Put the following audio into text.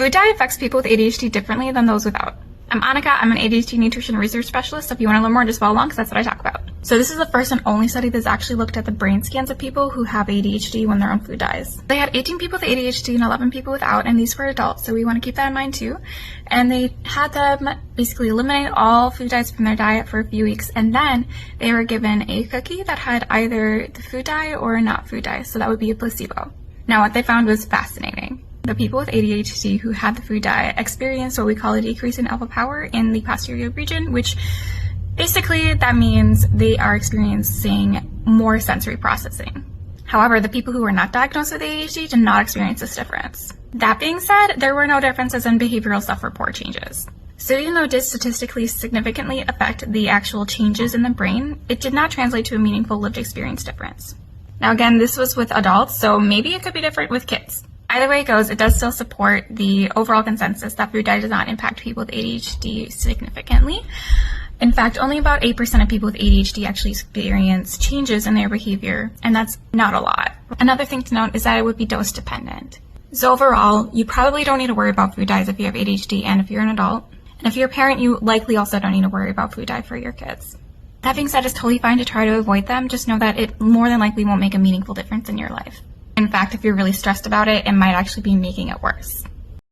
Food dye affects people with ADHD differently than those without. I'm Annika, I'm an ADHD nutrition research specialist, so if you want to learn more, just follow along because that's what I talk about. So this is the first and only study that's actually looked at the brain scans of people who have ADHD when they're on food dyes. They had 18 people with ADHD and 11 people without, and these were adults, so we want to keep that in mind too. And they had them basically eliminate all food dyes from their diet for a few weeks, and then they were given a cookie that had either the food dye or not food dye, so that would be a placebo. Now what they found was fascinating. The people with ADHD who had the food dye experienced what we call a decrease in alpha power in the posterior region, which basically that means they are experiencing more sensory processing. However, the people who were not diagnosed with ADHD did not experience this difference. That being said, there were no differences in behavioral self-report changes. So even though it did statistically significantly affect the actual changes in the brain, it did not translate to a meaningful lived experience difference. Now again, this was with adults, so maybe it could be different with kids. Either way it goes, it does still support the overall consensus that food dye does not impact people with ADHD significantly. In fact, only about 8% of people with ADHD actually experience changes in their behavior, and that's not a lot. Another thing to note is that it would be dose dependent. So overall, you probably don't need to worry about food dyes if you have ADHD and if you're an adult. And if you're a parent, you likely also don't need to worry about food dye for your kids. That being said, it's totally fine to try to avoid them. Just know that it more than likely won't make a meaningful difference in your life. In fact, if you're really stressed about it, it might actually be making it worse.